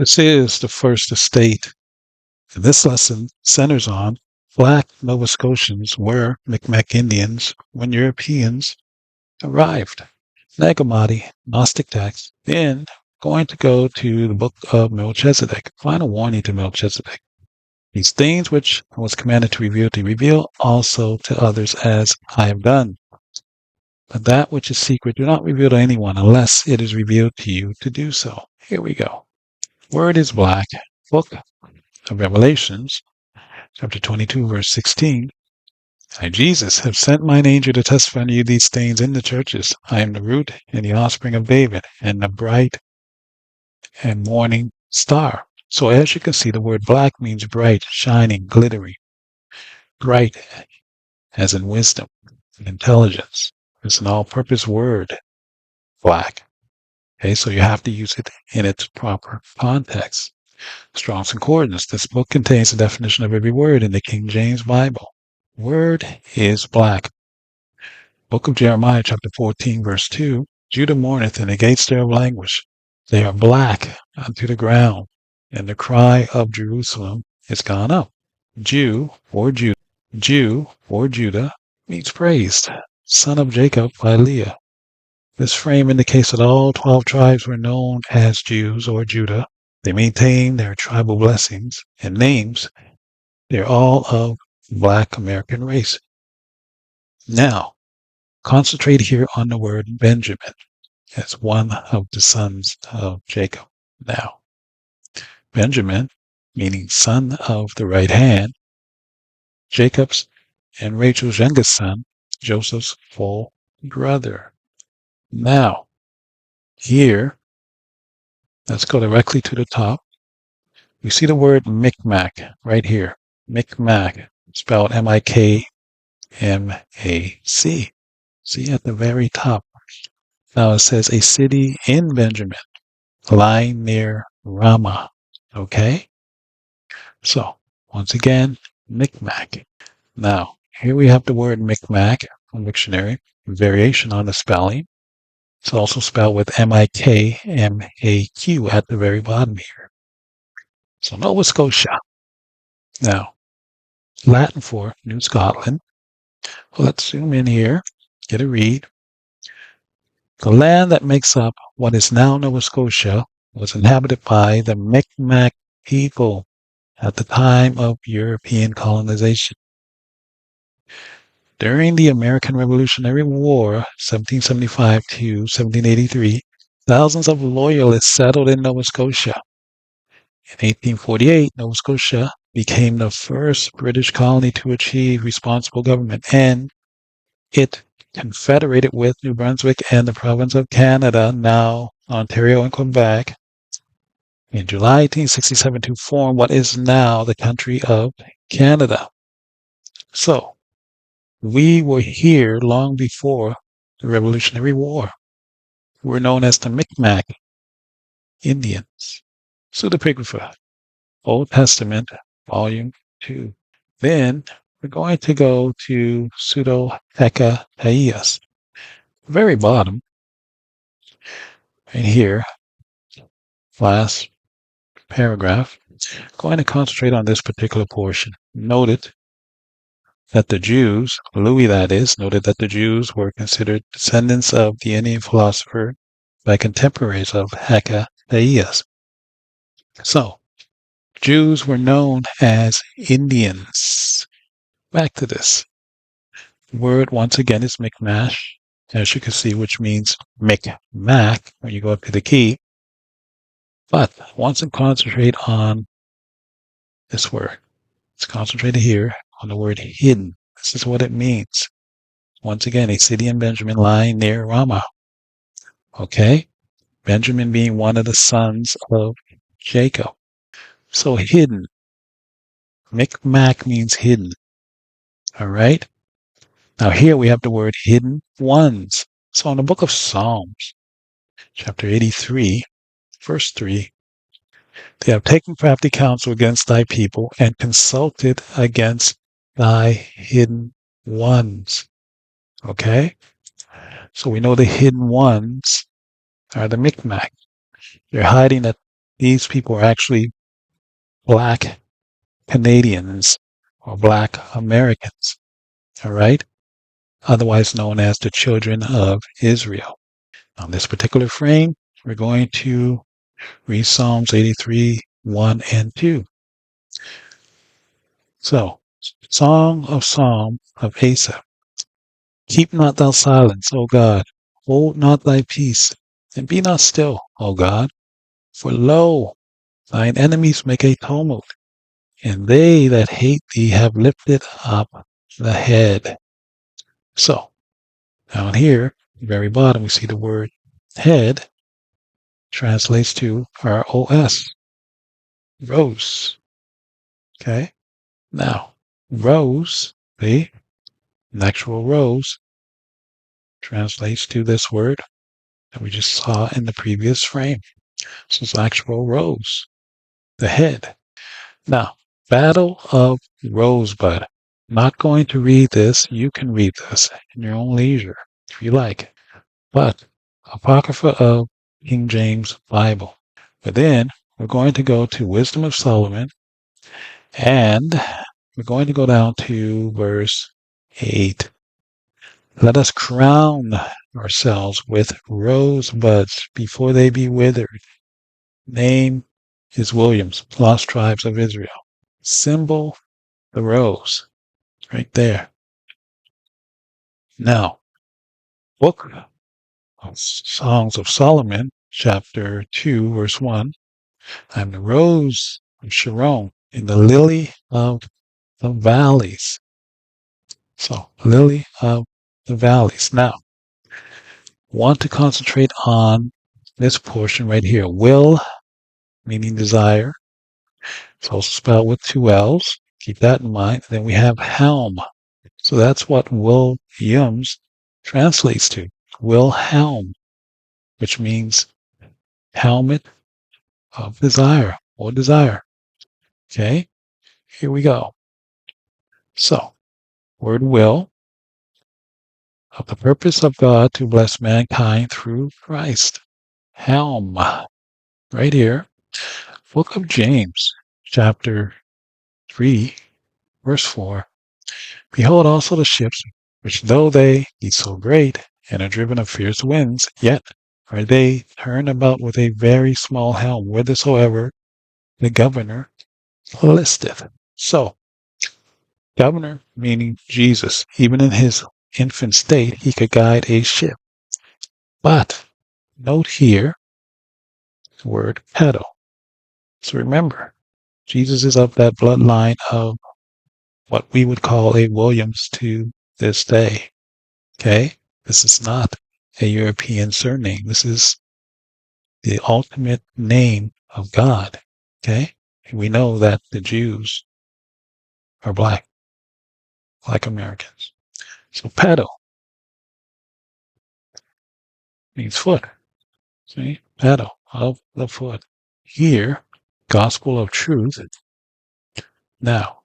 This is the first estate. And this lesson centers on Black Nova Scotians were Micmac Indians when Europeans arrived. Nagamati, Gnostic text. Then going to go to the book of Melchizedek. Final warning to Melchizedek. These things which I was commanded to reveal also to others as I have done. But that which is secret do not reveal to anyone unless it is revealed to you to do so. Here we go. Word is black. Book of Revelations, chapter 22, verse 16. I, Jesus, have sent mine angel to testify to you these things in the churches. I am the root and the offspring of David, and the bright and morning star. So as you can see, the word black means bright, shining, glittering. Bright, as in wisdom and intelligence. It's an all-purpose word, black. Okay, so you have to use it in its proper context. Strong's Concordance. This book contains the definition of every word in the King James Bible. Word is black. Book of Jeremiah, chapter 14, verse 2. Judah mourneth, and the gates thereof languish. They are black unto the ground, and the cry of Jerusalem is gone up. Jew or Judah means praised, son of Jacob by Leah. This frame indicates that all 12 tribes were known as Jews or Judah. They maintain their tribal blessings and names. They're all of Black American race. Now, concentrate here on the word Benjamin as one of the sons of Jacob. Now, Benjamin, meaning son of the right hand, Jacob's and Rachel's youngest son, Joseph's full brother. Now, here, let's go directly to the top. We see the word Micmac right here. Micmac, spelled M-I-K-M-A-C. See at the very top. Now it says a city in Benjamin, lying near Ramah. Okay? So, once again, Micmac. Now, here we have the word Micmac from dictionary, variation on the spelling. It's also spelled with M-I-K-M-A-Q at the very bottom here. So Nova Scotia. Now, Latin for New Scotland. Well, let's zoom in here, get a read. The land that makes up what is now Nova Scotia was inhabited by the Micmac people at the time of European colonization. During the American Revolutionary War, 1775 to 1783, thousands of loyalists settled in Nova Scotia. In 1848, Nova Scotia became the first British colony to achieve responsible government, and it confederated with New Brunswick and the province of Canada, now Ontario and Quebec, in July 1867 to form what is now the country of Canada. So, we were here long before the Revolutionary War. We're known as the Micmac Indians. Pseudepigrapha, Old Testament, Volume 2. Then we're going to go to Pseudo-Hecataeus. Very bottom, right here, last paragraph. Going to concentrate on this particular portion. Noted that the Jews, Louis that is, noted that the Jews were considered descendants of the Indian philosopher by contemporaries of Hecataeus. So, Jews were known as Indians. Back to this. The word, once again, is Micmac, as you can see, which means Micmac when you go up to the key. But I want to concentrate on this word. Let's concentrate here on the word hidden. This is what it means. Once again, a city in Benjamin lying near Ramah. Okay? Benjamin being one of the sons of Jacob. So hidden. Micmac means hidden. All right? Now here we have the word hidden ones. So in the book of Psalms, chapter 83, verse 3, they have taken crafty counsel against thy people and consulted against thy hidden ones. Okay? So we know the hidden ones are the Micmac. They're hiding at these people are actually Black Canadians or Black Americans, all right? Otherwise known as the children of Israel. On this particular frame, we're going to read Psalms 83, 1 and 2. So, Song of Psalm of Asaph. Keep not thou silence, O God. Hold not thy peace, and be not still, O God. For lo, thine enemies make a tumult, and they that hate thee have lifted up the head. So, down here, the very bottom, we see the word head translates to ROS, rose. Okay? Now, rose, the actual rose, translates to this word that we just saw in the previous frame. This is actual rose, the head. Now, Battle of Rosebud. Not going to read this. You can read this in your own leisure if you like. But Apocrypha of King James Bible. But then we're going to go to Wisdom of Solomon, and we're going to go down to verse 8. Let us crown ourselves with rosebuds before they be withered. Name is Williams, Lost Tribes of Israel. Symbol, the rose, right there. Now, Book of Songs of Solomon, chapter 2, verse 1. I am the rose of Sharon in the lily of the valleys. So, lily of the valleys. Now, want to concentrate on this portion right here. Will, meaning desire. It's also spelled with two L's. Keep that in mind. Then we have helm. So that's what Williams translates to. Wilhelm, which means helmet of desire or desire. Okay, here we go. So, word will, of the purpose of God to bless mankind through Christ. Helm, right here. Book of James, chapter 3, verse 4. Behold also the ships, which though they be so great, and are driven of fierce winds, yet are they turned about with a very small helm, whithersoever the governor listeth. So, governor meaning Jesus, even in his infant state, he could guide a ship. But, note here, the word pedo. So remember, Jesus is of that bloodline of what we would call a Williams to this day. Okay? This is not a European surname. This is the ultimate name of God. Okay? And we know that the Jews are black Americans. So pedo means foot. See? Pedo, of the foot. Here, gospel of truth. Now,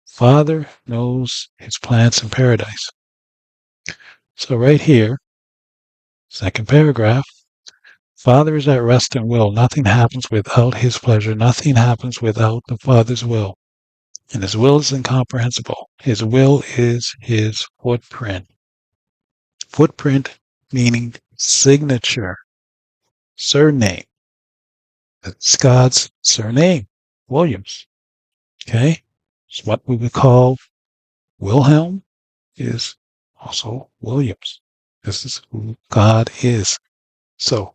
Father knows his plans in paradise. So right here, second paragraph, Father is at rest and will. Nothing happens without his pleasure. Nothing happens without the Father's will. And his will is incomprehensible. His will is his footprint. Footprint meaning signature, surname. It's God's surname, Williams. Okay? So what we would call Wilhelm is also Williams. This is who God is. So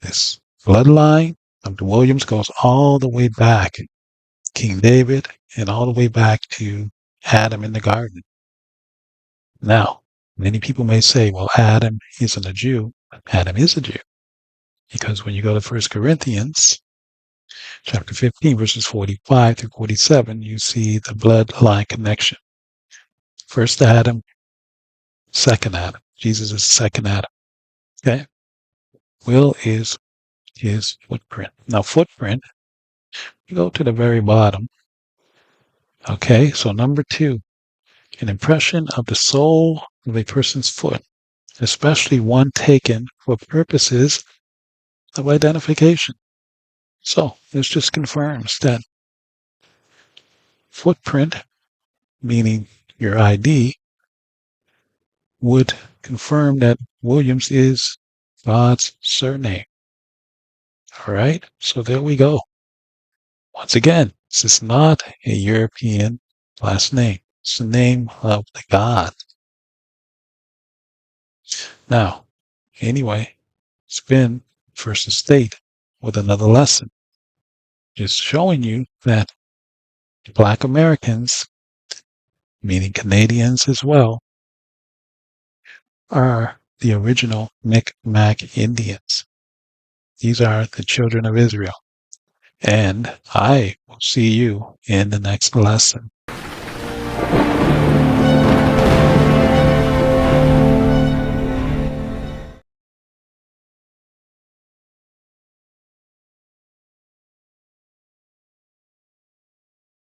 this bloodline of the Williams goes all the way back, King David, and all the way back to Adam in the garden. Now, many people may say, well, Adam isn't a Jew. Adam is a Jew. Because when you go to 1 Corinthians chapter 15, verses 45 through 47, you see the bloodline connection. First Adam, second Adam. Jesus is the second Adam. Okay? Will is his footprint. Now, footprint, you go to the very bottom. Okay? So, number 2, an impression of the sole of a person's foot, especially one taken for purposes of identification. So this just confirms that footprint, meaning your ID, would confirm that Williams is God's surname. All right, so there we go. Once again, this is not a European last name. It's the name of the God. Now, anyway, it's been First Estate with another lesson, just showing you that Black Americans, meaning Canadians as well, are the original Micmac Indians. These are the children of Israel. And I will see you in the next lesson.